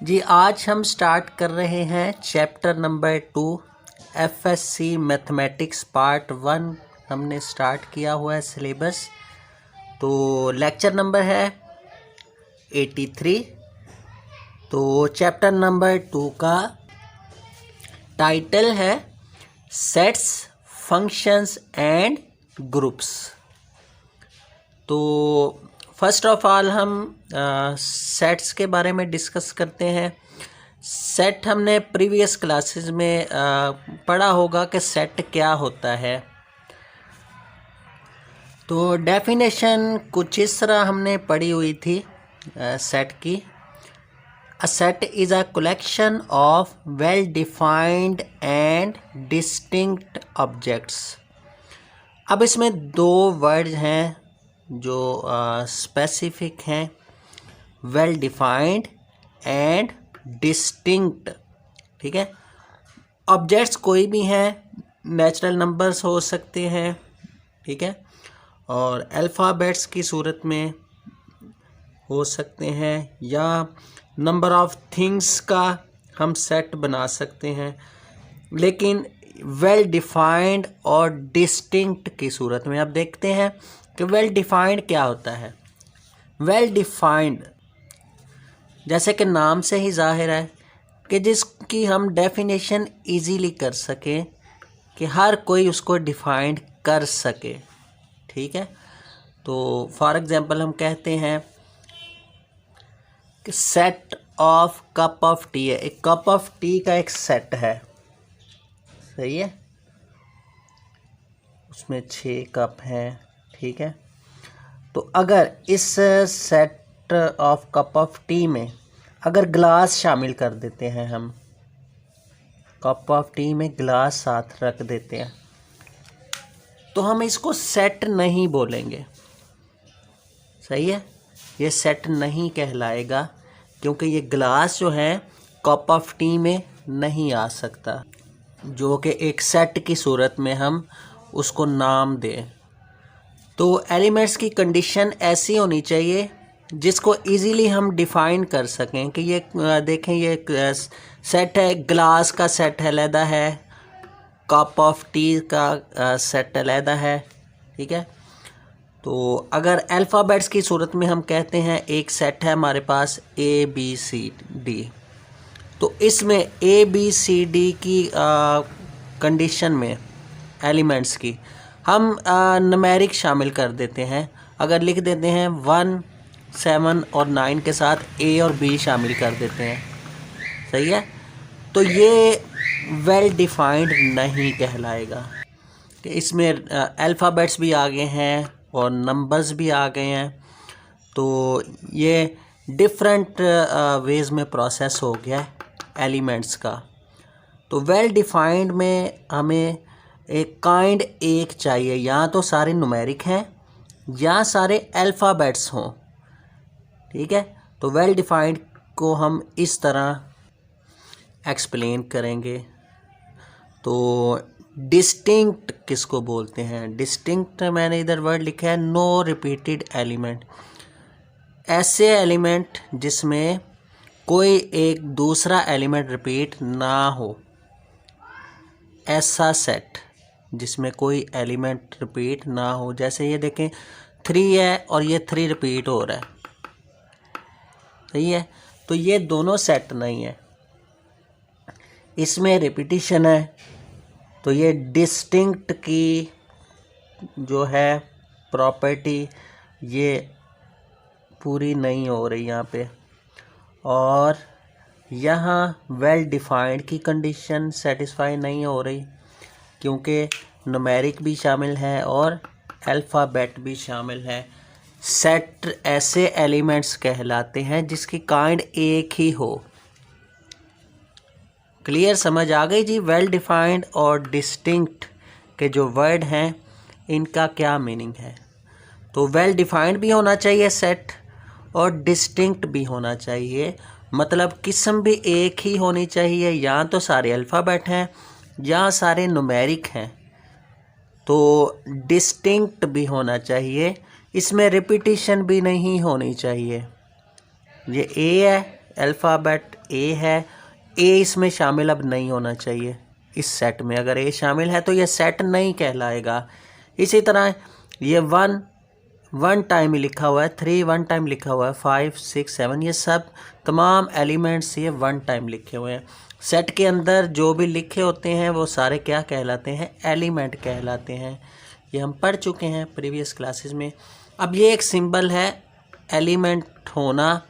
जी आज हम स्टार्ट कर रहे हैं chapter number 2 FSc mathematics part 1 हमने स्टार्ट किया हुआ है सिलेबस। तो लेक्चर नंबर है 83। तो चैप्टर नंबर 2 का टाइटल है सेट्स फंक्शंस एंड ग्रुप्स। तो फर्स्ट ऑफ ऑल हम सेट्स के बारे में डिस्कस करते हैं। सेट हमने प्रीवियस क्लासेस में पढ़ा होगा कि सेट क्या होता है। तो डेफिनेशन कुछ इस तरह हमने पढ़ी हुई थी सेट की। A set is a collection of well defined and distinct objects. अब इसमें दो वर्ड्स हैं जो स्पेसिफिक हैं, वेल डिफाइंड एंड डिस्टिंक्ट। ठीक है, ऑब्जेक्ट्स कोई भी हैं, नेचुरल नंबर्स हो सकते हैं, ठीक है, और अल्फ़ाबेट्स की सूरत में हो सकते हैं, या नंबर ऑफ थिंग्स का हम सेट बना सकते हैं। लेकिन वेल डिफाइंड और डिस्टिंक्ट की सूरत में अब देखते हैं कि वेल डिफाइंड क्या होता है। वेल डिफाइंड जैसे कि नाम से ही जाहिर है कि जिसकी हम डेफिनेशन इजीली कर सकें, कि हर कोई उसको डिफाइंड कर सके। ठीक है, तो फॉर एग्जांपल हम कहते हैं कि set of cup of T है। एक कप ऑफ टी का एक सेट है, सही है, उसमें 6 कप हैं। ठीक है, तो अगर इस set of cup of T में अगर ग्लास शामिल कर देते हैं, हम कप ऑफ टी में ग्लास साथ रख देते हैं, तो हम इसको सेट नहीं बोलेंगे। सही है, ये सेट नहीं कहलाएगा, क्योंकि ये ग्लास जो है कप ऑफ टी में नहीं आ सकता, जो कि एक सेट की सूरत में हम उसको नाम दें। तो एलिमेंट्स की कंडीशन ऐसी होनी चाहिए जिसको इजीली हम डिफ़ाइन कर सकें कि ये देखें, ये सेट है, ग्लास का सेट है अलहदा है, कप ऑफ टी का सेट अलहदा है। ठीक है, तो अगर अल्फ़ाबेट्स की सूरत में हम कहते हैं एक सेट है हमारे पास ABCD, तो इसमें ABCD की कंडीशन में एलिमेंट्स की हम न्यूमेरिक शामिल कर देते हैं। अगर लिख देते हैं 1, 7 और 9 के साथ A और B शामिल कर देते हैं, सही है, तो ये वेल डिफाइंड नहीं कहलाएगा कि इसमें अल्फ़ाबेट्स भी आ गए हैं और नंबर्स भी आ गए हैं। तो ये डिफरेंट वेज़ में प्रोसेस हो गया है एलिमेंट्स का। तो वेल डिफाइंड में हमें एक काइंड एक चाहिए, या तो सारे न्यूमेरिक हैं या सारे अल्फ़ाबेट्स हों। ठीक है, तो वेल डिफाइंड को हम इस तरह एक्सप्लेन करेंगे। तो डिस्टिंक्ट किसको बोलते हैं? डिस्टिंक्ट मैंने इधर वर्ड लिखा है नो रिपीटेड एलिमेंट। ऐसे एलिमेंट जिसमें कोई एक दूसरा एलिमेंट रिपीट ना हो, ऐसा सेट जिसमें कोई एलिमेंट रिपीट ना हो। जैसे ये देखें 3 है और ये 3 रिपीट हो रहा है, सही है, तो ये दोनों सेट नहीं है, इसमें रिपीटिशन है। तो ये डिस्टिंक्ट की जो है प्रॉपर्टी ये पूरी नहीं हो रही यहाँ पे, और यहाँ वेल डिफाइंड की कंडीशन सेटिस्फाई नहीं हो रही, क्योंकि न्यूमेरिक भी शामिल है और अल्फ़ाबेट भी शामिल है। सेट ऐसे एलिमेंट्स कहलाते हैं जिसकी काइंड एक ही हो। क्लियर, समझ आ गई जी? वेल डिफाइंड और डिस्टिंक्ट के जो वर्ड हैं इनका क्या मीनिंग है। तो वेल डिफाइंड भी होना चाहिए सेट, और डिस्टिंक्ट भी होना चाहिए, मतलब किस्म भी एक ही होनी चाहिए, या तो सारे अल्फ़ाबेट हैं या सारे न्यूमेरिक हैं। तो डिस्टिंक्ट भी होना चाहिए, इसमें रिपीटिशन भी नहीं होनी चाहिए। ये A है अल्फ़ाबेट, ए है, ए इसमें शामिल अब नहीं होना चाहिए। इस सेट में अगर ए शामिल है तो ये सेट नहीं कहलाएगा। इसी तरह ये 1 टाइम लिखा हुआ है, 3 1 टाइम लिखा हुआ है, 5 6 7 ये सब तमाम एलिमेंट्स ये 1 टाइम लिखे हुए हैं। सेट के अंदर जो भी लिखे होते हैं वो सारे क्या कहलाते हैं? एलिमेंट कहलाते हैं। ये हम पढ़ चुके हैं प्रीवियस क्लासेस में। अब ये एक सिंबल है एलिमेंट होना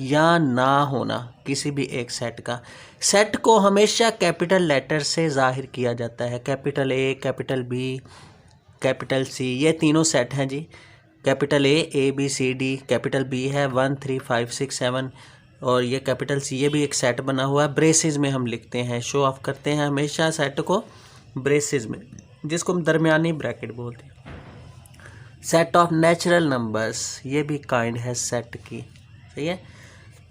या ना होना किसी भी एक सेट का। सेट को हमेशा कैपिटल लेटर से ज़ाहिर किया जाता है। Capital A, capital B, capital C, ये तीनों सेट हैं जी। Capital A B C D, capital B है 1 3 5 6 7 और ये कैपिटल सी, ये भी एक सेट बना हुआ है। ब्रेसेस में हम लिखते हैं, शो ऑफ करते हैं हमेशा सेट को ब्रेसेस में, जिसको हम दरमियानी ब्रैकेट बोलते हैं। सेट ऑफ नेचुरल नंबर्स, ये भी काइंड है सेट की, सही है।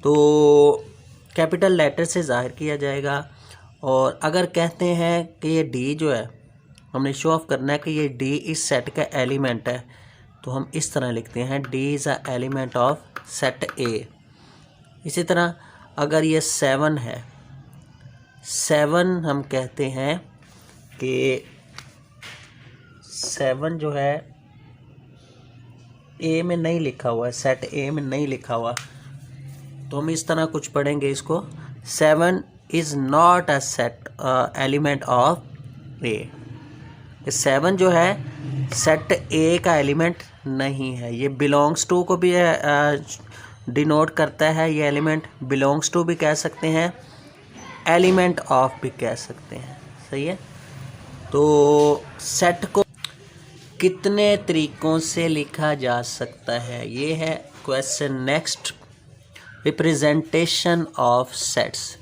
तो कैपिटल लेटर से ज़ाहिर किया जाएगा। और अगर कहते हैं कि ये डी जो है, हमने शो ऑफ करना है कि ये डी इस सेट का एलिमेंट है, तो हम इस तरह लिखते हैं D is a element of set ए। इसी तरह अगर ये 7 है, 7 हम कहते हैं कि 7 जो है ए में नहीं लिखा हुआ है, सेट ए में नहीं लिखा हुआ, तो हम इस तरह कुछ पढ़ेंगे इसको, 7 is not a set element of A. 7 जो है सेट ए का एलिमेंट नहीं है। ये बिलोंग्स टू को भी डिनोट करता है, ये एलिमेंट बिलोंग्स टू भी कह सकते हैं, एलिमेंट ऑफ भी कह सकते हैं, सही है। तो सेट को कितने तरीक़ों से लिखा जा सकता है, ये है question next. Representation of sets,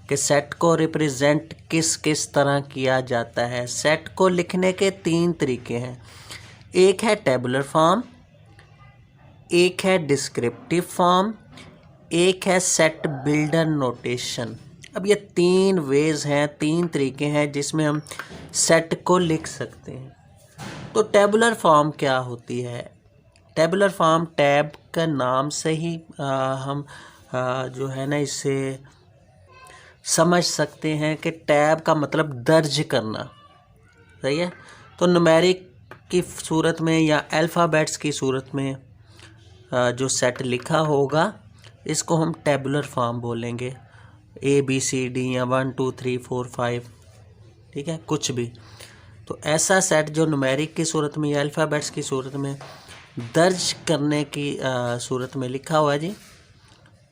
कि सेट को रिप्रेजेंट किस किस तरह किया जाता है। सेट को लिखने के 3 तरीके हैं। एक है टेबुलर फॉर्म, एक है डिस्क्रिप्टिव फॉर्म, एक है सेट बिल्डर नोटेशन। अब ये 3 वेज हैं, 3 तरीके हैं जिसमें हम सेट को लिख सकते हैं। तो टेबुलर फॉर्म क्या होती है? टेबुलर फॉर्म टैब का नाम से ही हम जो है ना इससे समझ सकते हैं कि टैब का मतलब दर्ज करना, सही है। तो न्यूमेरिक की सूरत में या अल्फ़ाबेट्स की सूरत में जो सेट लिखा होगा इसको हम टेबुलर फॉर्म बोलेंगे। ए बी सी डी या 1 2 3 4 5, ठीक है, कुछ भी। तो ऐसा सेट जो न्यूमेरिक की सूरत में या अल्फ़ाबेट्स की सूरत में दर्ज करने की सूरत में लिखा हुआ है जी,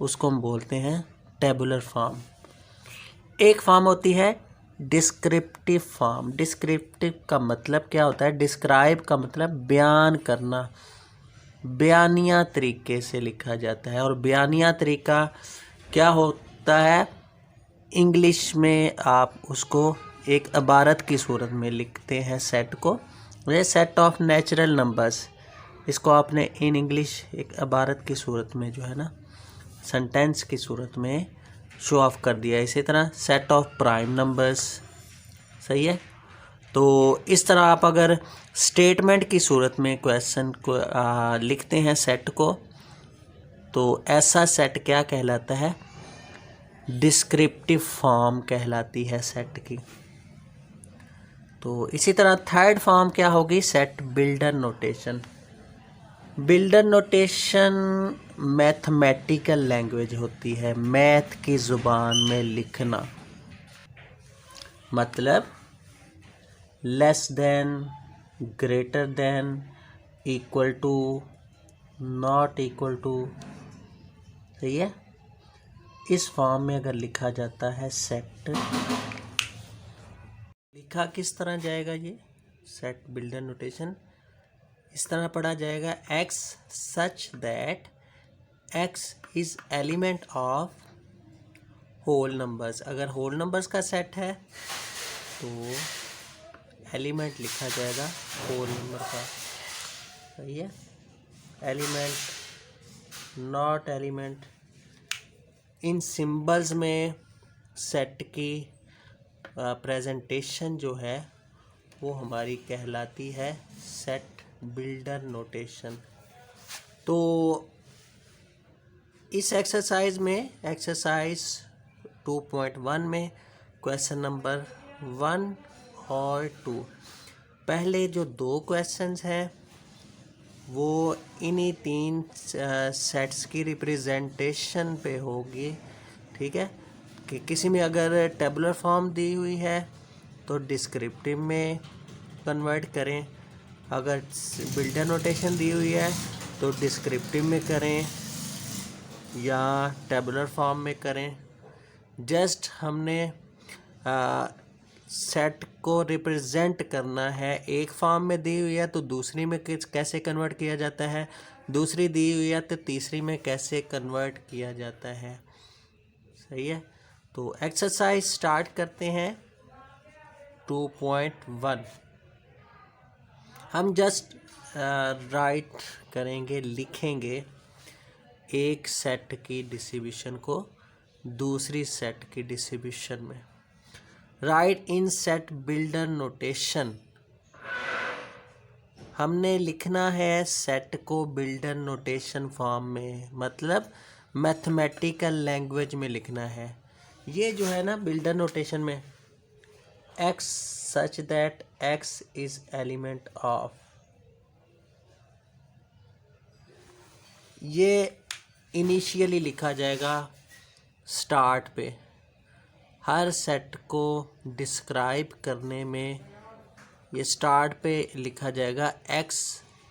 उसको हम बोलते हैं टेबुलर फॉर्म। एक फॉर्म होती है डिस्क्रिप्टिव फॉर्म। डिस्क्रिप्टिव का मतलब क्या होता है? डिस्क्राइब का मतलब बयान करना, बयानिया तरीके से लिखा जाता है। और बयानिया तरीका क्या होता है? इंग्लिश में आप उसको एक इबारत की सूरत में लिखते हैं सेट को। ये सेट ऑफ नेचुरल नंबर्स, इसको आपने इन इंग्लिश एक इबारत की सूरत में जो है ना सेंटेंस की सूरत में शो ऑफ कर दिया। इसी तरह सेट ऑफ प्राइम नंबर्स, सही है। तो इस तरह आप अगर स्टेटमेंट की सूरत में क्वेश्चन को लिखते हैं सेट को, तो ऐसा सेट क्या कहलाता है? डिस्क्रिप्टिव फॉर्म कहलाती है सेट की। तो इसी तरह थर्ड फॉर्म क्या होगी? Set builder notation. Builder notation mathematical language होती है, मैथ की ज़ुबान में लिखना। मतलब less than, greater than, equal to, not equal to, सही है। इस फॉर्म में अगर लिखा जाता है सेट, लिखा किस तरह जाएगा ये सेट बिल्डर नोटेशन? इस तरह पढ़ा जाएगा x such that x is element of whole numbers। अगर whole numbers का सेट है तो एलिमेंट लिखा जाएगा whole number का, सही है। Element, not element, in symbols में सेट की प्रेजेंटेशन जो है वो हमारी कहलाती है सेट बिल्डर नोटेशन। तो इस एक्सरसाइज में एक्सरसाइज 2.1 में क्वेश्चन नंबर 1 और 2, पहले जो 2 क्वेश्चंस हैं वो इन्हीं 3 सेट्स की रिप्रेजेंटेशन पे होगी। ठीक है, कि किसी में अगर टेबुलर फॉर्म दी हुई है तो डिस्क्रिप्टिव में कन्वर्ट करें, अगर बिल्डर नोटेशन दी हुई है तो डिस्क्रिप्टिव में करें या टेबुलर फॉर्म में करें। जस्ट हमने सेट को रिप्रेजेंट करना है। एक फॉर्म में दी हुई है तो दूसरी में कैसे कन्वर्ट किया जाता है, दूसरी दी हुई है तो तीसरी में कैसे कन्वर्ट किया जाता है। सही है, तो एक्सरसाइज स्टार्ट करते हैं 2.1। हम जस्ट राइट करेंगे, लिखेंगे एक सेट की डिस्ट्रीब्यूशन को दूसरी सेट की डिस्ट्रीब्यूशन में। राइट इन सेट बिल्डर नोटेशन, हमने लिखना है सेट को बिल्डर नोटेशन फॉर्म में, मतलब मैथमेटिकल लैंग्वेज में लिखना है। ये जो है ना बिल्डर नोटेशन में, x such that x is element of, ये इनिशियली लिखा जाएगा स्टार्ट पे। हर सेट को डिस्क्राइब करने में ये स्टार्ट पे लिखा जाएगा x,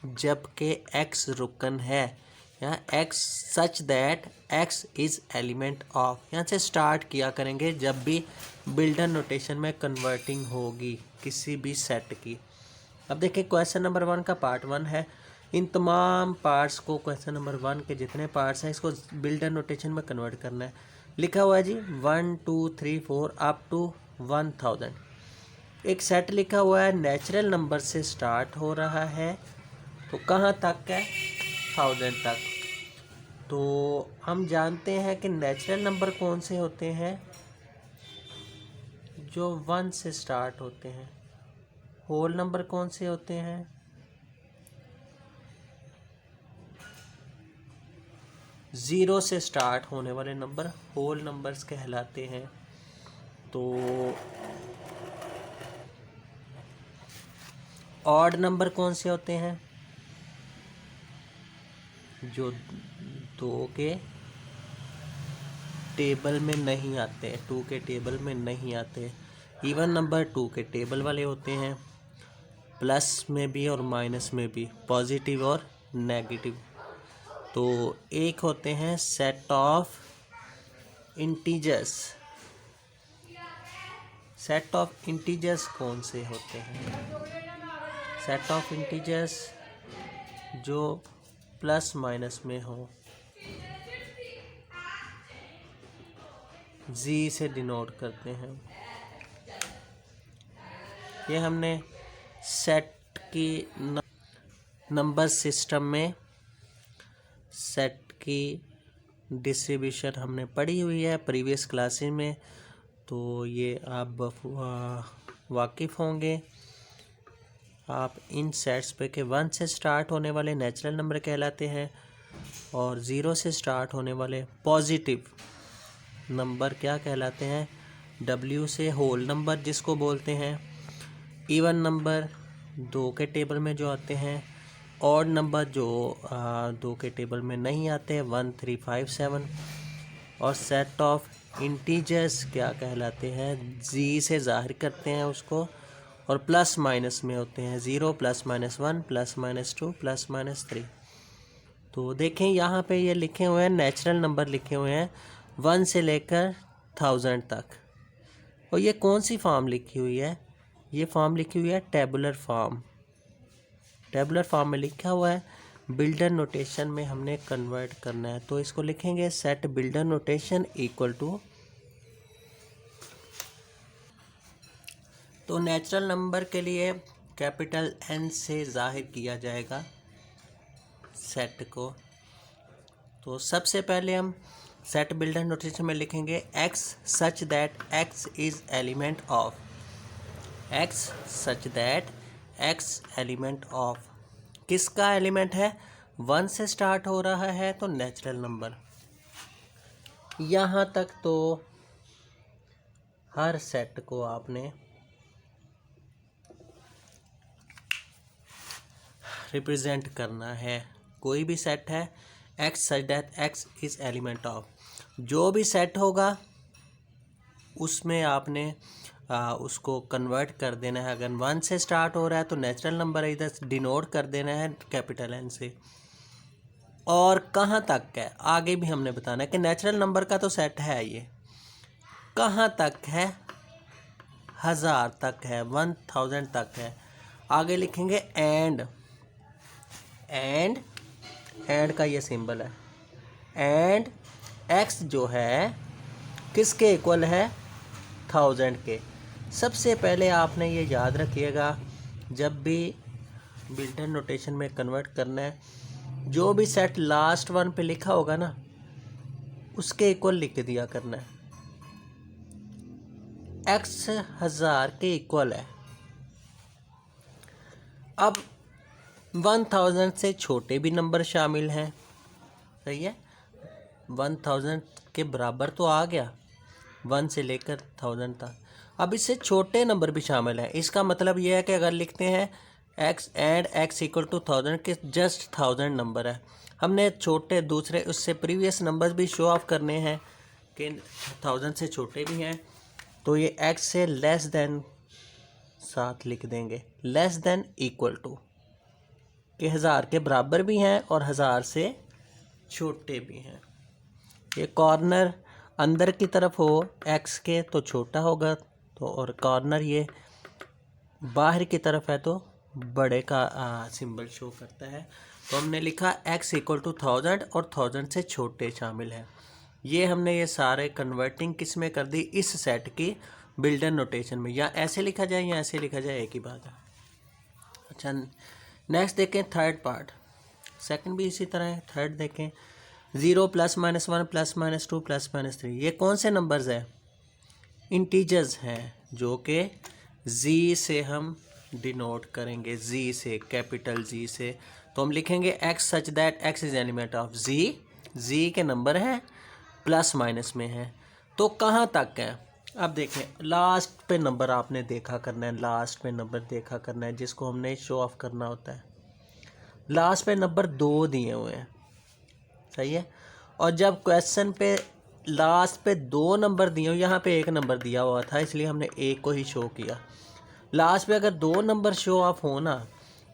जबकि x रुकन है। यहाँ x such that x is element of, यहाँ से स्टार्ट किया करेंगे जब भी बिल्डर नोटेशन में कन्वर्टिंग होगी किसी भी सेट की। अब देखिए क्वेश्चन नंबर 1 का पार्ट 1 है। इन तमाम पार्ट्स को, क्वेश्चन नंबर 1 के जितने पार्ट्स हैं इसको बिल्डर नोटेशन में कन्वर्ट करना है। लिखा हुआ है जी 1 2 3 4 अप टू 1000। एक सेट लिखा हुआ है, नेचुरल नंबर से स्टार्ट हो रहा है, तो कहाँ तक है, 1000 तक। तो हम जानते हैं कि नेचुरल नंबर कौन से होते हैं, जो 1 से स्टार्ट होते हैं। होल नंबर कौन से होते हैं, ज़ीरो से स्टार्ट होने वाले नंबर होल नंबर्स कहलाते हैं। तो ऑड नंबर कौन से होते हैं, जो 2 के टेबल में नहीं आते, 2 के टेबल में नहीं आते। इवन नंबर 2 के टेबल वाले होते हैं, प्लस में भी और माइनस में भी, पॉजिटिव और नेगेटिव। तो एक होते हैं set of integers. Set of integers कौन से होते हैं, सेट ऑफ इंटीजर्स जो प्लस माइनस में हो, जी से डिनोट करते हैं। ये हमने सेट की नंबर सिस्टम में सेट की डिस्ट्रीब्यूशन हमने पढ़ी हुई है प्रीवियस क्लासेस में, तो ये आप वाकिफ़ होंगे आप इन सेट्स पे के 1 से स्टार्ट होने वाले नेचुरल नंबर कहलाते हैं और 0 से स्टार्ट होने वाले पॉजिटिव नंबर क्या कहलाते हैं, W से होल नंबर जिसको बोलते हैं। इवन नंबर 2 के टेबल में जो आते हैं, ऑड नंबर जो 2 के टेबल में नहीं आते 1 3 5 7, और सेट ऑफ इंटीजर्स क्या कहलाते हैं, जी से ज़ाहिर करते हैं उसको, और प्लस माइनस में होते हैं 0 plus minus 1 plus minus 2 plus minus 3। तो देखें यहाँ पे ये लिखे हुए हैं, नेचुरल नंबर लिखे हुए हैं 1 से लेकर 1000 तक। और ये कौन सी फॉर्म लिखी हुई है, ये फॉर्म लिखी हुई है टेबुलर फॉर्म। टेबुलर फॉर्म में लिखा हुआ है, बिल्डर नोटेशन में हमने कन्वर्ट करना है, तो इसको लिखेंगे set builder notation equal to, तो नेचुरल नंबर के लिए कैपिटल N से जाहिर किया जाएगा सेट को। तो सबसे पहले हम सेट बिल्डर नोटेशन में लिखेंगे x such that x is element of, x such that x element of किसका एलिमेंट है, 1 से स्टार्ट हो रहा है तो नेचुरल नंबर, यहाँ तक तो हर सेट को आपने रिप्रेजेंट करना है। कोई भी सेट है x such that x is element of, जो भी सेट होगा उसमें आपने उसको कन्वर्ट कर देना है। अगर 1 से स्टार्ट हो रहा है तो नेचुरल नंबर इधर डिनोट कर देना है कैपिटल N से। और कहाँ तक है आगे भी हमने बताना है कि नेचुरल नंबर का तो सेट है, ये कहाँ तक है, 1000 तक है, 1000 तक है। आगे लिखेंगे एंड का ये सिंबल है। एंड x जो है किसके इक्वल है, 1000 के। सबसे पहले आपने ये याद रखिएगा, जब भी बिल्टन नोटेशन में कन्वर्ट करना है, जो भी सेट लास्ट वन पे लिखा होगा ना उसके इक्वल लिख दिया करना है। x 1000 के इक्वल है। अब 1000 से छोटे भी नंबर शामिल हैं, सही है। 1000 के बराबर तो आ गया 1 से लेकर 1000 तक। अब इससे छोटे नंबर भी शामिल हैं। इसका मतलब यह है कि अगर लिखते हैं x and x equal to 1000 के जस्ट 1000 नंबर है, हमने छोटे दूसरे उससे प्रीवियस नंबर भी शो ऑफ करने हैं कि 1000 से छोटे भी हैं, तो ये x से लेस देन साथ लिख देंगे, लेस देन इक्वल टू कि 1000 के बराबर भी हैं और 1000 से छोटे भी हैं। ये कॉर्नर अंदर की तरफ हो x के तो छोटा होगा, तो और कॉर्नर ये बाहर की तरफ है तो बड़े का सिंबल शो करता है। तो हमने लिखा x इक्वल टू 1000 और 1000 से छोटे शामिल हैं। ये हमने ये सारे कन्वर्टिंग किस में कर दी, इस सेट की बिल्डर नोटेशन में। या ऐसे लिखा जाए या ऐसे लिखा जाए, एक ही बात है। अच्छा नेक्स्ट देखें थर्ड पार्ट। सेकंड भी इसी तरह है। थर्ड देखें 0 +- 1 +- 2 +- 3, ये कौन से नंबर्स हैं, इंटीजर्स हैं, जो कि z से हम डिनोट करेंगे, z से, कैपिटल Z से। तो हम लिखेंगे x such that x is element of z के नंबर हैं प्लस माइनस में है। तो कहाँ तक है, अब देखें लास्ट पे नंबर आपने देखा करना है, लास्ट पे नंबर देखा करना है जिसको हमने शो ऑफ करना होता है। लास्ट पे नंबर 2 दिए हुए हैं, सही है। और जब क्वेश्चन पे लास्ट पे 2 नंबर दिए हो, यहाँ पे 1 नंबर दिया हुआ था इसलिए हमने 1 को ही शो किया। लास्ट पे अगर 2 नंबर शो ऑफ हो ना,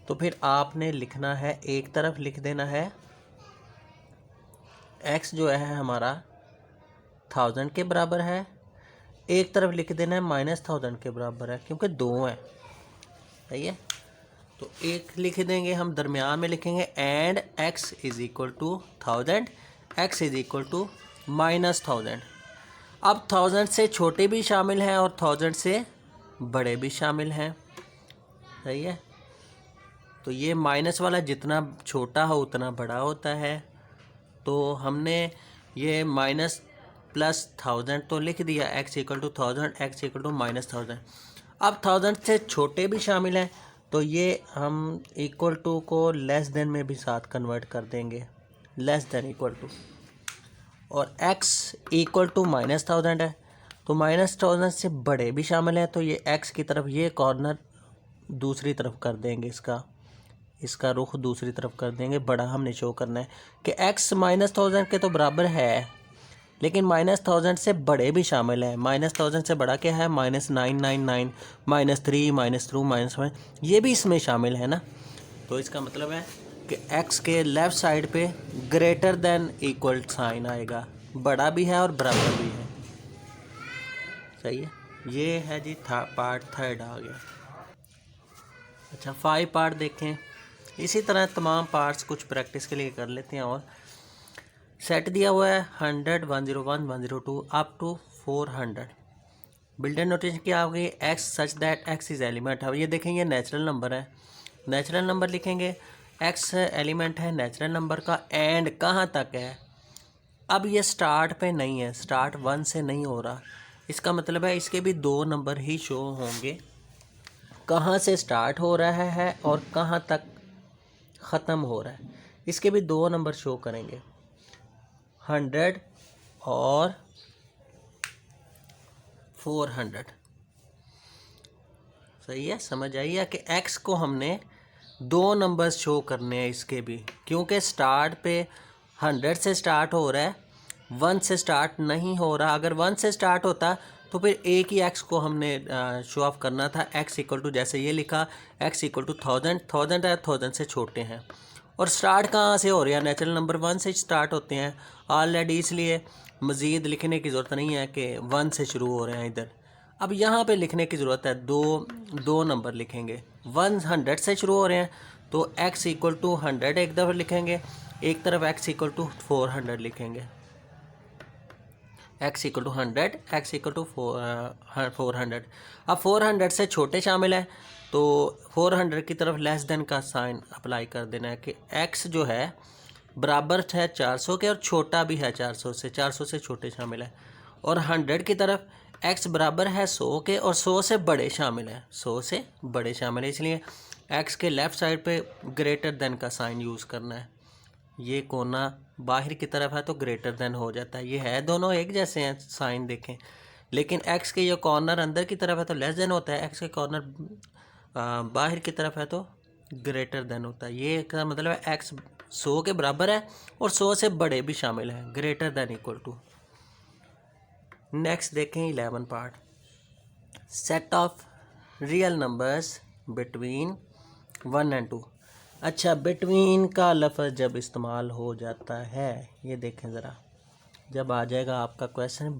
तो फिर आपने लिखना है, एक तरफ लिख देना है x जो है हमारा 1000 के बराबर है, एक तरफ लिख देना है -1000 के बराबर है, क्योंकि 2 है, सही है। तो एक लिख देंगे हम, दरमियान में लिखेंगे and x is equal to 1000, x is equal to -1000। अब 1000 से छोटे भी शामिल हैं और 1000 से बड़े भी शामिल हैं, सही है। तो ये माइनस वाला जितना छोटा हो उतना बड़ा होता है। तो हमने ये माइनस प्लस 1000 तो लिख दिया, x equal to 1000, x equal to -1000। अब 1000 से छोटे भी शामिल हैं, तो ये हम इक्वल टू को लेस देन में भी साथ कन्वर्ट कर देंगे, लेस देन इक्वल टू। और x इक्वल टू -1000 है, तो -1000 से बड़े भी शामिल हैं, तो ये x की तरफ ये कॉर्नर दूसरी तरफ कर देंगे, इसका रुख दूसरी तरफ कर देंगे। बड़ा हमने शो करना है कि x -1000 के तो बराबर है, लेकिन -1000 से बड़े भी शामिल हैं। -1000 से बड़ा क्या है, -999, -3, -2, -1, ये भी इसमें शामिल है ना। तो इसका मतलब है कि x के लेफ़्ट साइड पे ग्रेटर देन इक्वल साइन आएगा, बड़ा भी है और बराबर भी है, सही है। ये है जी पार्ट थर्ड आ गया। अच्छा 5 पार्ट देखें। इसी तरह तमाम पार्ट्स कुछ प्रैक्टिस के लिए कर लेते हैं। और सेट दिया हुआ है 100, 101, 102 अप टू 400। बिल्डर नोटेशन क्या होगी, x such that x is element है। ये देखें ये नेचुरल नंबर है, नेचुरल नंबर लिखेंगे, x एलिमेंट है नेचुरल नंबर का। एंड कहाँ तक है, अब ये स्टार्ट पे नहीं है, स्टार्ट 1 से नहीं हो रहा, इसका मतलब है इसके भी 2 नंबर ही शो होंगे, कहाँ से स्टार्ट हो रहा है और कहाँ तक ख़त्म हो रहा है, इसके भी 2 नंबर शो करेंगे, 100 और 400। सही है, समझ आई है कि x को हमने 2 नंबर्स शो करने हैं इसके भी, क्योंकि स्टार्ट पे 100 से स्टार्ट हो रहा है, 1 से स्टार्ट नहीं हो रहा। अगर 1 से स्टार्ट होता तो फिर एक ही x को हमने शो ऑफ करना था। x इक्वल टू, जैसे ये लिखा, x इक्वल टू 1000 है, 1000 से छोटे हैं। और स्टार्ट कहाँ से हो रहा है? नेचुरल नंबर 1 से स्टार्ट होते हैं ऑलरेडी, इसलिए मज़ीद लिखने की ज़रूरत नहीं है कि 1 से शुरू हो रहे हैं इधर। अब यहाँ पे लिखने की ज़रूरत है, दो नंबर लिखेंगे। 100 से शुरू हो रहे हैं तो x इक्वल टू 100 एक दफ़ा लिखेंगे, एक तरफ x इक्वल टू 400 लिखेंगे। x equal to 100, x equal to 400। अब 400 से छोटे शामिल हैं तो 400 की तरफ लेस देन का साइन अप्लाई कर देना है कि x जो है बराबर है 400 के और छोटा भी है 400 से छोटे शामिल है। और 100 की तरफ x बराबर है 100 के और 100 से बड़े शामिल है, 100 से बड़े शामिल है, इसलिए x के लेफ़्ट साइड पे ग्रेटर देन का साइन यूज़ करना है। ये कोना बाहर की तरफ है तो ग्रेटर देन हो जाता है। ये है दोनों एक जैसे हैं साइन, देखें, लेकिन x के ये कॉर्नर अंदर की तरफ है तो लेस देन होता है, x के कॉर्नर बाहर की तरफ है तो ग्रेटर देन होता है। ये का मतलब है x 100 के बराबर है और 100 से बड़े भी शामिल हैं, greater than equal to. Next देखें 11 part, set of real numbers between 1 and 2। अच्छा, बिटवीन का लफ्ज़ जब इस्तेमाल हो जाता है, ये देखें ज़रा, जब आ जाएगा आपका क्वेश्चन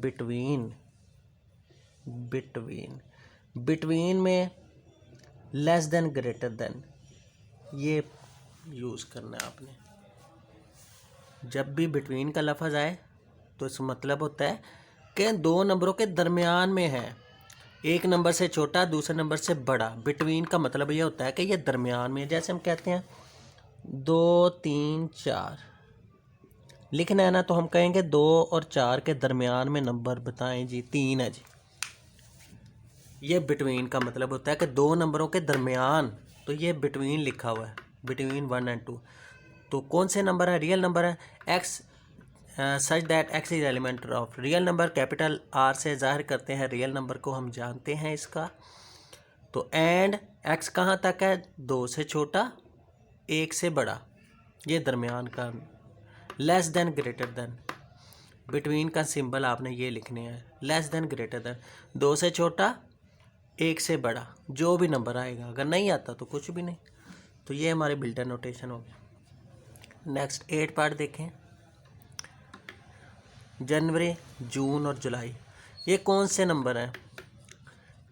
बिटवीन में लेस देन ग्रेटर देन, ये यूज़ करना है आपने। जब भी बिटवीन का लफ्ज़ आए तो इसका मतलब होता है कि 2 नंबरों के दरमियान में है, एक नंबर से छोटा दूसरे नंबर से बड़ा। बिटवीन का मतलब ये होता है कि ये दरमियान में, जैसे हम कहते हैं 2 3 4 लिखना है ना, तो हम कहेंगे 2 और 4 के दरमियान में नंबर बताएं जी, 3 है जी। ये बिटवीन का मतलब होता है कि 2 नंबरों के दरमियान, तो ये बिटवीन लिखा हुआ है, बिटवीन 1 एंड 2। तो कौन से नंबर है? रियल नंबर है। x such that x is element of real number, capital R से जाहिर करते हैं रियल नंबर को, हम जानते हैं इसका। तो एंड x कहाँ तक है? 2 से छोटा 1 से बड़ा, ये दरमियान का। Less than greater then, between का सिंबल आपने ये लिखने हैं, लेस देन ग्रेटर देन, 2 से छोटा 1 से बड़ा, जो भी नंबर आएगा, अगर नहीं आता तो कुछ भी नहीं। तो ये हमारे बिल्डर नोटेशन हो गया। नेक्स्ट 8 पार्ट देखें, जनवरी, जून और जुलाई, ये कौन से नंबर हैं?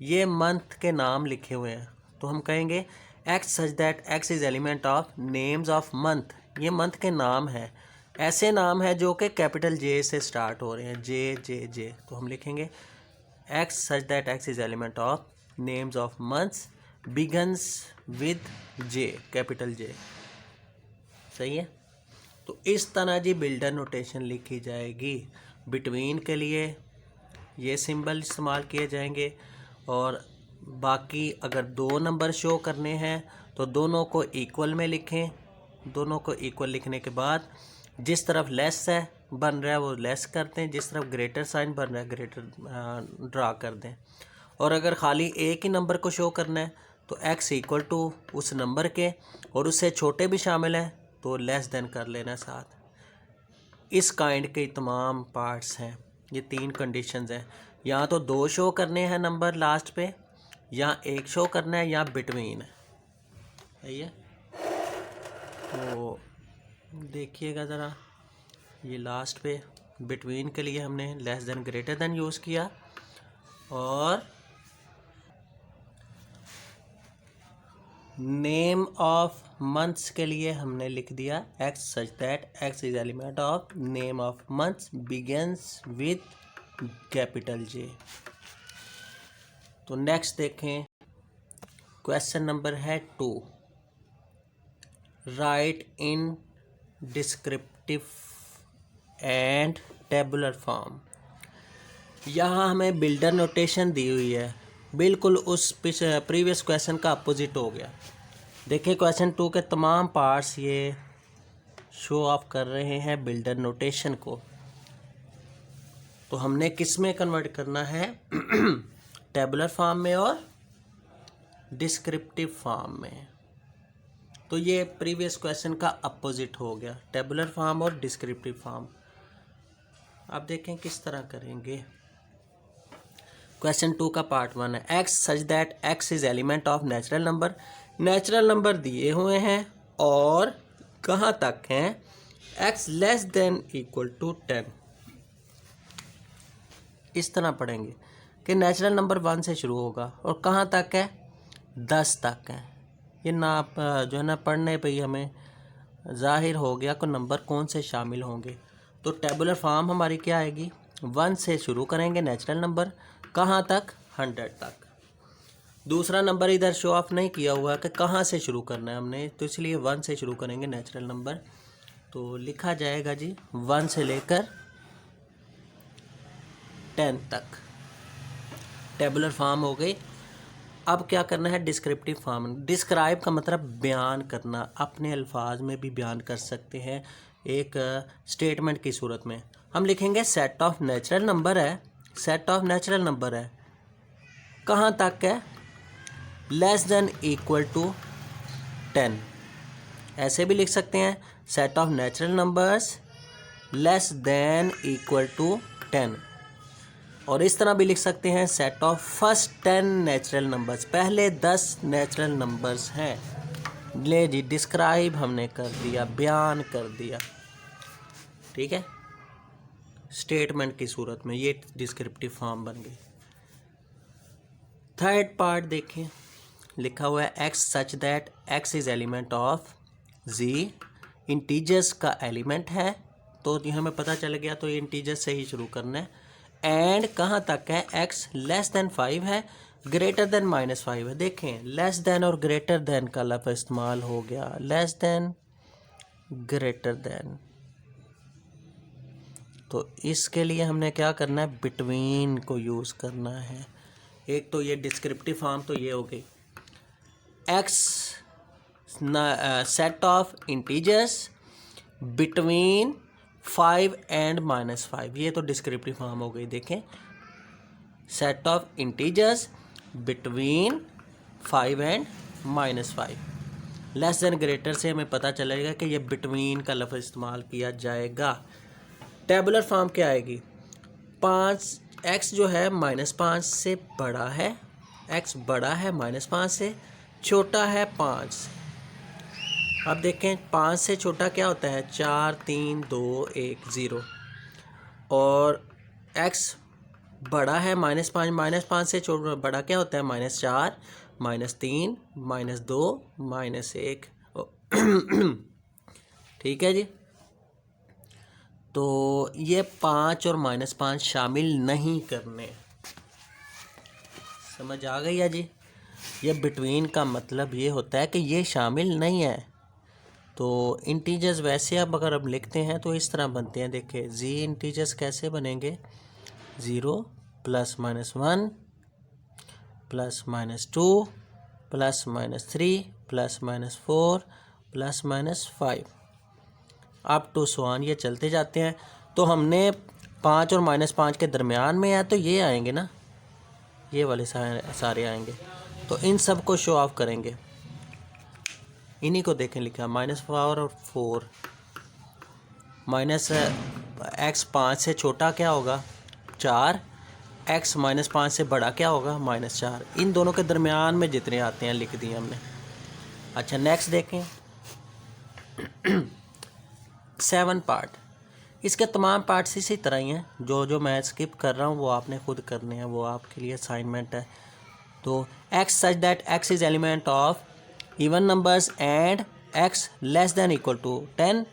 ये मंथ के नाम लिखे हुए हैं, तो हम कहेंगे x such that x is element of names of month. ये मंथ के नाम हैं, ऐसे नाम हैं जो कि कैपिटल J से स्टार्ट हो रहे हैं, J। तो हम लिखेंगे x such that x is element of names of months begins with J, capital J। सही है। तो इस तरह जी बिल्डर नोटेशन लिखी जाएगी। बिटवीन के लिए ये सिंबल इस्तेमाल किए जाएंगे, और बाकी अगर 2 नंबर शो करने हैं तो दोनों को इक्वल में लिखें। दोनों को इक्वल लिखने के बाद जिस तरफ लेस है बन रहा है वो लेस कर दें, जिस तरफ ग्रेटर साइन बन रहा है ग्रेटर ड्रा कर दें। और अगर ख़ाली एक ही नंबर को शो करना है तो x इक्वल टू उस नंबर के और उससे छोटे भी शामिल हैं तो लेस देन कर लेना साथ। इस काइंड के तमाम पार्ट्स हैं, ये 3 कंडीशंस हैं, या तो 2 शो करने हैं नंबर लास्ट पे, या 1 शो करना है, या बिटवीन है। सही है। तो देखिएगा ज़रा, ये लास्ट पे बिटवीन के लिए हमने less than greater then use किया, और नेम ऑफ मंथ्स के लिए हमने लिख दिया x such that x is element of name of months begins with capital J। तो नेक्स्ट देखें, क्वेश्चन नंबर है 2, right in descriptive and tabular form. यहाँ हमें बिल्डर नोटेशन दी हुई है, बिल्कुल उस प्रीवियस क्वेश्चन का अपोजिट हो गया। देखिए क्वेश्चन 2 के तमाम पार्ट्स ये शो ऑफ कर रहे हैं बिल्डर नोटेशन को। तो हमने किस में कन्वर्ट करना है टेबुलर फॉर्म में और डिस्क्रिप्टिव फॉर्म में। तो ये प्रीवियस क्वेश्चन का अपोजिट हो गया, टेबुलर फॉर्म और डिस्क्रिप्टिव फॉर्म। अब देखें किस तरह करेंगे। क्वेश्चन 2 का पार्ट 1 है, x such that x is element of natural number. Natural number दिए हुए हैं और कहाँ तक हैं, x less than equal to 10। इस तरह पढ़ेंगे कि नेचुरल नंबर 1 से शुरू होगा और कहाँ तक है, 10 तक है। ये ना जो है ना पढ़ने पे ही हमें जाहिर हो गया कि नंबर कौन से शामिल होंगे। तो टेबुलर फॉर्म हमारी क्या आएगी, 1 से शुरू करेंगे नेचुरल नंबर, कहाँ तक, 100 तक। दूसरा नंबर इधर शो ऑफ नहीं किया हुआ कि कहाँ से शुरू करना है हमने, तो इसलिए 1 से शुरू करेंगे नेचुरल नंबर। तो लिखा जाएगा जी 1 से लेकर 10 तक टेबुलर फॉर्म हो गई। अब क्या करना है, डिस्क्रिप्टिव फॉर्म। डिस्क्राइब का मतलब बयान करना, अपने अल्फाज में भी बयान कर सकते हैं एक स्टेटमेंट की सूरत में। हम लिखेंगे सेट ऑफ नेचुरल नंबर है, सेट ऑफ नेचुरल नंबर है, कहाँ तक है, लेस देन इक्वल टू 10। ऐसे भी लिख सकते हैं, set of natural numbers less than equal to 10। और इस तरह भी लिख सकते हैं, set of first 10 natural numbers, पहले 10 नेचुरल नंबर्स हैं। ले जी, डिस्क्राइब हमने कर दिया, बयान कर दिया, ठीक है, स्टेटमेंट की सूरत में। ये डिस्क्रिप्टिव फॉर्म बन गई। थर्ड पार्ट देखें, लिखा हुआ है x such that x is element of Z. Integers का एलिमेंट है, तो ये हमें पता चल गया, तो ये इंटीजर्स से ही शुरू करना है। एंड कहाँ तक है, एक्स लेस देन 5 है, ग्रेटर देन -5 है। देखें लेस देन और ग्रेटर देन का लफ्ज़ इस्तेमाल हो गया, लेस देन ग्रेटर देन। तो इसके लिए हमने क्या करना है, बिटवीन को यूज़ करना है। एक तो ये डिस्क्रिप्टिव फॉर्म तो ये हो गई, x set of integers between 5 and -5, ये तो डिस्क्रिप्टिव फॉर्म हो गई। देखें set of integers between 5 and -5, less than greater से हमें पता चलेगा कि ये बिटवीन का लफ्ज़ इस्तेमाल किया जाएगा। टेबुलर फॉर्म क्या आएगी, 5 एक्स जो है -5 से बड़ा है, एक्स बड़ा है -5 से, छोटा है 5। अब देखें 5 से छोटा क्या होता है, 4 3 2 1 0। और x बड़ा है -5, -5 से छोटा बड़ा क्या होता है, -4 -3 -2 -1। ठीक है जी। तो ये 5 और -5 शामिल नहीं करने, समझ आ गई है जी। ये बिटवीन का मतलब ये होता है कि ये शामिल नहीं है। तो इंटीजर्स वैसे अब अगर हम लिखते हैं तो इस तरह बनते हैं, देखिए जी इंटीजर्स कैसे बनेंगे, 0 +- 1 +- 2 +- 3 +- 4 +- 5 अप टू सो ऑन, ये चलते जाते हैं। तो हमने 5 और -5 के दरमियान में है, तो ये आएंगे ना, ये वाले सारे आएंगे। तो इन सब को शो ऑफ करेंगे, इन्हीं को देखें, लिखा -4 और 4, एक्स 5 से छोटा क्या होगा, 4, एक्स -5 से बड़ा क्या होगा, -4। इन दोनों के दरमियान में जितने आते हैं लिख दिए हमने। अच्छा नेक्स्ट देखें 7 पार्ट, इसके तमाम पार्ट्स इसी तरह ही हैं, जो मैं स्किप कर रहा हूँ वो आपने खुद करने हैं, वो आपके लिए असाइनमेंट है। तो x such that x is element of even numbers and x less than equal to 10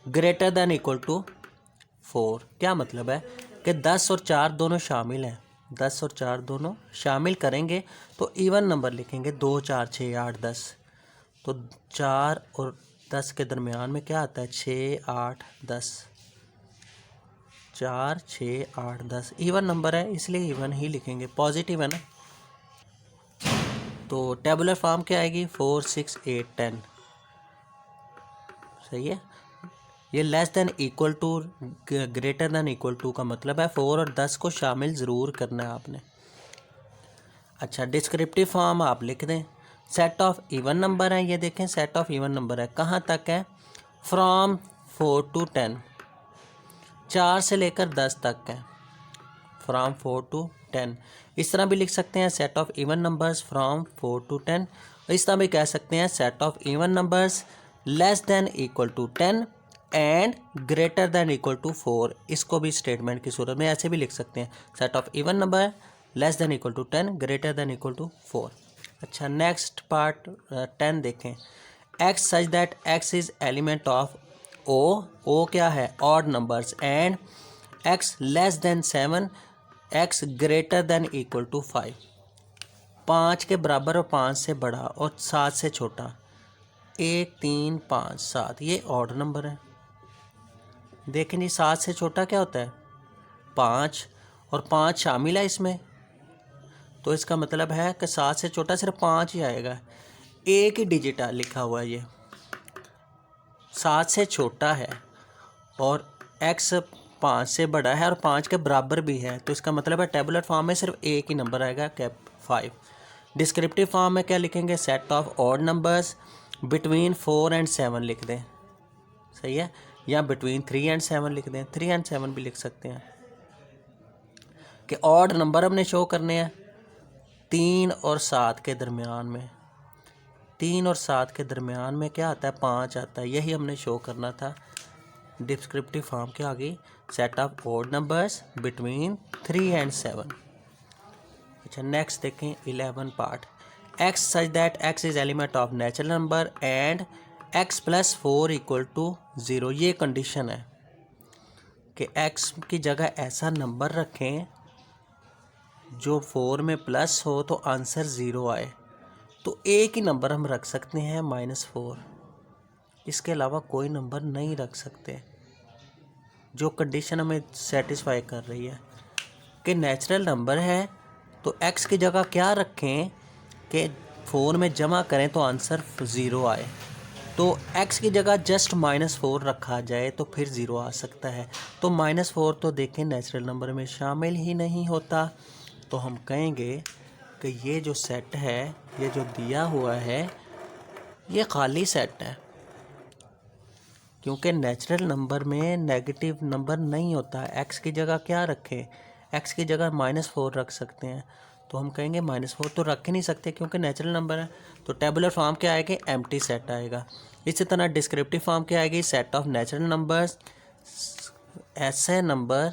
greater than equal to 4। क्या मतलब है कि 10 और 4 दोनों शामिल हैं, 10 और 4 दोनों शामिल करेंगे तो इवन नंबर लिखेंगे, 2 4 6 8 10। तो 4 और 10 के दरमियान में क्या आता है, 6 8 10, 4 6 8 10 इवन नंबर है, इसलिए इवन ही लिखेंगे, पॉजिटिव है ना। तो टेबुलर फॉर्म क्या आएगी, 4 6 8 10, सही है। ये less than equal to greater than equal to का मतलब है 4 और 10 को शामिल ज़रूर करना है आपने। अच्छा, डिस्क्रिप्टिव फॉर्म आप लिख दें। सेट ऑफ इवन नंबर है, ये देखें सेट ऑफ इवन नंबर है, कहाँ तक है, फ्रॉम 4 to 10, 4 से लेकर 10 तक है, फ्रॉम 4 to 10। इस तरह भी लिख सकते हैं set of even numbers from 4 to 10। इस तरह भी कह सकते हैं set of even numbers less than equal to 10 and greater than equal to 4। इसको भी स्टेटमेंट की सूरत में ऐसे भी लिख सकते हैं, set of even number less than equal to 10 greater than equal to 4। अच्छा, नेक्स्ट पार्ट 10 देखें। X such that x is element of O क्या है, odd numbers, and x less than 7, x greater than equal to 5। 5 के बराबर और 5 से बड़ा और 7 से छोटा, 1 3 5 7, ये ऑड नंबर है। देखें जी, 7 से छोटा क्या होता है, 5, और 5 शामिल है इसमें, तो इसका मतलब है कि 7 से छोटा सिर्फ 5 ही आएगा। एक ही डिजिट लिखा हुआ है, ये 7 से छोटा है और x 5 से बड़ा है और 5 के बराबर भी है, तो इसका मतलब है टेबुलर फॉर्म में सिर्फ एक ही नंबर आएगा, कैप 5। डिस्क्रिप्टिव फॉर्म में क्या लिखेंगे, set of odd numbers between 4 and 7 लिख दें, सही है, या बिटवीन 3 and 7 लिख दें, 3 and 7 भी लिख सकते हैं कि ऑड नंबर हमने शो करने हैं 3 और 7 के दरमियान में। 3 और 7 के दरमियान में क्या आता है, 5 आता है, यही हमने शो करना था डिस्क्रिप्टिव फॉर्म के आगे, set of odd numbers between 3 and 7। अच्छा, नेक्स्ट देखें 11 part. X such that x is element of natural number and x plus 4 equal to 0। ये कंडीशन है कि एक्स की जगह ऐसा नंबर रखें जो 4 में प्लस हो तो आंसर 0 आए। तो एक ही नंबर हम रख सकते हैं -4, इसके अलावा कोई नंबर नहीं रख सकते। जो कंडीशन हमें सेटिस्फाई कर रही है कि नेचुरल नंबर है तो x की जगह क्या रखें कि 4 में जमा करें तो आंसर 0 आए। तो x की जगह जस्ट -4 रखा जाए तो फिर 0 आ सकता है। तो -4 तो देखें नेचुरल नंबर में शामिल ही नहीं होता, तो हम कहेंगे कि ये जो सेट है, ये जो दिया हुआ है, ये खाली सेट है, क्योंकि नेचुरल नंबर में नेगेटिव नंबर नहीं होता है। एक्स की जगह क्या रखें, एक्स की जगह -4 रख सकते हैं, तो हम कहेंगे -4 तो रख ही नहीं सकते क्योंकि नेचुरल नंबर है। तो टेबुलर फॉर्म क्या आएगी, एम्प्टी सेट आएगा। इसी तरह डिस्क्रिप्टिव फॉर्म क्या आएगी, सेट ऑफ नेचुरल नंबर्स, ऐसे नंबर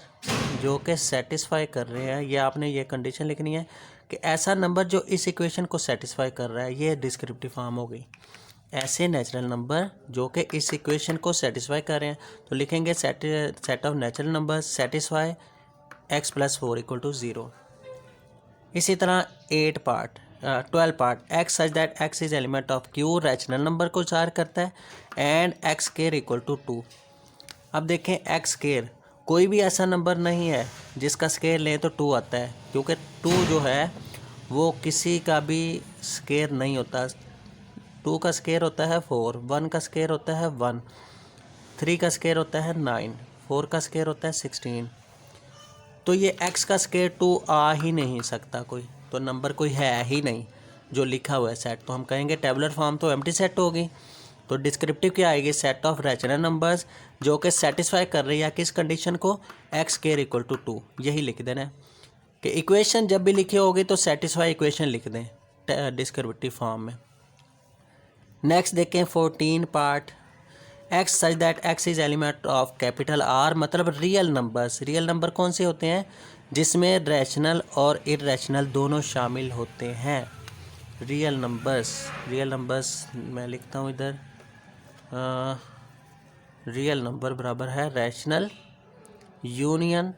जो कि सेटिस्फाई कर रहे हैं, ये आपने ये कंडीशन लिखनी है कि ऐसा नंबर जो इस इक्वेशन को सेटिस्फाई कर रहा है, ये डिस्क्रिप्टिव फॉर्म हो गई। ऐसे नेचुरल नंबर जो कि इस इक्वेशन को सेटिस्फाई कर रहे हैं, तो लिखेंगे set of natural number satisfy x plus 4 equal to 0। इसी तरह 12 part. X such that x is element of Q rational number को ज़ाहिर करता है and x square equal to 2। अब देखें एक्स स्क्वायर, कोई भी ऐसा नंबर नहीं है जिसका स्क्वायर लें तो 2 आता है, क्योंकि 2 जो है वो किसी का भी स्क्वायर नहीं होता। 2 का स्क्वायर होता है 4, 1 का स्क्वायर होता है 1, 3 का स्क्वायर होता है 9, 4 का स्क्वायर होता है 16। तो ये x का स्क्वायर 2 आ ही नहीं सकता कोई, तो नंबर कोई है ही नहीं जो लिखा हुआ है सेट। तो हम कहेंगे टेबुलर फॉर्म तो एम्प्टी सेट होगी। तो डिस्क्रिप्टिव क्या आएगी, सेट ऑफ रैशनल नंबर्स जो कि सेटिस्फाई कर रही है किस कंडीशन को, x स्क्वायर इक्वल टू 2। यही लिख देना है कि इक्वेशन जब भी लिखी होगी तो सेटिस्फाई इक्वेशन लिख दें डिस्क्रिप्टिव फॉर्म में। नेक्स्ट देखें 14 part. X such that x is element of capital R, मतलब रियल नंबर्स। रियल नंबर कौन से होते हैं, जिसमें रैशनल और इरेशनल दोनों शामिल होते हैं। रियल नंबर्स मैं लिखता हूँ इधर, रियल नंबर बराबर है रैशनल यूनियन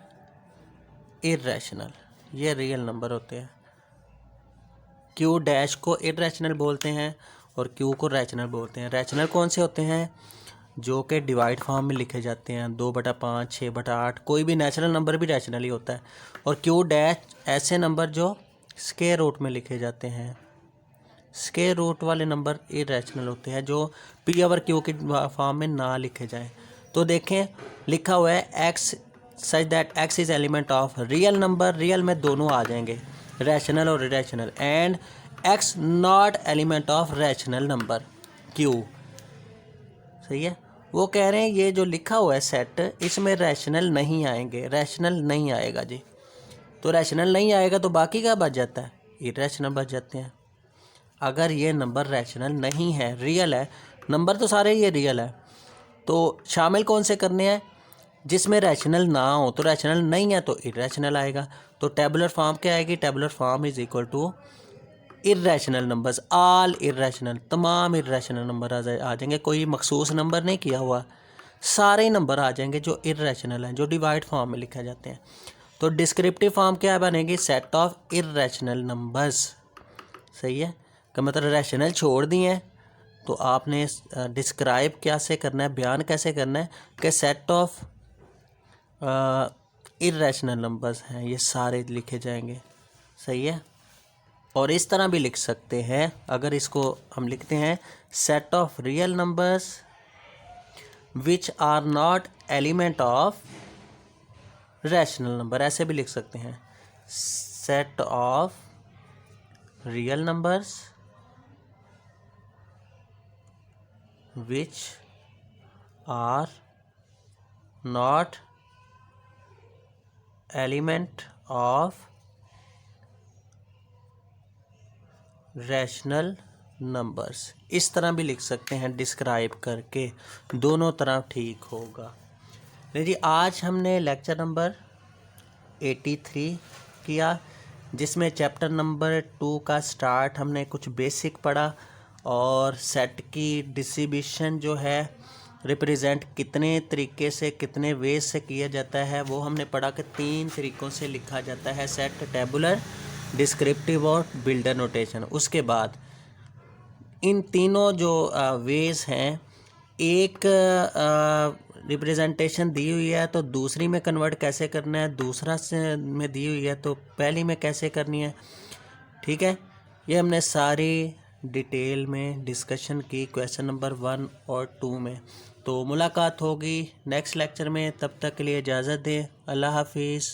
इरेशनल, ये रियल नंबर होते हैं। क्यू डैश को इरेशनल बोलते हैं और क्यू को रैशनल बोलते हैं। रैशनल कौन से होते हैं, जो कि डिवाइड फॉर्म में लिखे जाते हैं, 2/5, 6/8, कोई भी नेचुरल नंबर भी रैशनल ही होता है। और क्यू डैश ऐसे नंबर जो स्क्वायर रूट में लिखे जाते हैं। स्क्वायर रूट वाले नंबर इरेशनल होते हैं जो पी ओवर क्यू की फॉर्म में ना लिखे जाएं। तो देखें लिखा हुआ है x such that x is element of real number, real में दोनों आ जाएंगे, रैशनल और irrational, and x not element of rational number q। सही है, वो कह रहे हैं ये जो लिखा हुआ है सेट, इसमें रैशनल नहीं आएंगे, रैशनल नहीं आएगा जी। तो रैशनल नहीं आएगा तो बाकी क्या बच जाता है, इरेशनल बच जाते हैं। अगर ये नंबर रैशनल नहीं है, रियल है, नंबर तो सारे ये रियल है, तो शामिल कौन से करने हैं, जिसमें रैशनल ना हो। तो रैशनल नहीं है तो इरेशनल आएगा। तो टेबुलर फॉर्म क्या आएगी, tabular form is equal to irrational numbers, all irrational, तमाम इरेशनल नंबर आ जाएंगे, कोई मखसूस नंबर नहीं किया हुआ, सारे नंबर आ जाएंगे जो इरेशनल हैं, जो डिवाइड फॉर्म में लिखे जाते हैं। तो डिस्क्रिप्टिव फॉर्म क्या बनेगी, सेट ऑफ इरेशनल नंबर्स। सही है, का मतलब रैशनल छोड़ दिए हैं तो आपने डिस्क्राइब कैसे करना है, बयान कैसे करना है कि सेट ऑफ इरेशनल नंबर्स हैं, ये सारे लिखे जाएंगे। सही है, और इस तरह भी लिख सकते हैं, अगर इसको हम लिखते हैं set of real numbers which are not element of rational number, ऐसे भी लिख सकते हैं, set of real numbers which are not element of rational numbers। इस तरह भी लिख सकते हैं डिस्क्राइब करके, दोनों तरह ठीक होगा। जी, आज हमने लेक्चर नंबर 83 किया, जिसमें चैप्टर नंबर 2 का स्टार्ट हमने कुछ बेसिक पढ़ा, और सेट की डिस्ट्रीब्यूशन जो है रिप्रेजेंट कितने तरीके से, कितने वेज से किया जाता है, वो हमने पढ़ा कि 3 तरीक़ों से लिखा जाता है सेट, टेबुलर, डिस्क्रिप्टिव और बिल्डर नोटेशन। उसके बाद इन तीनों जो वेज हैं, एक रिप्रेजेंटेशन दी हुई है तो दूसरी में कन्वर्ट कैसे करना है, दूसरा से में दी हुई है तो पहली में कैसे करनी है। ठीक है, ये हमने सारी डिटेल में डिस्कशन की क्वेश्चन नंबर 1 और 2 में। तो मुलाकात होगी नेक्स्ट लेक्चर में, तब तक के लिए इजाज़त दें, अल्लाह हाफिज़।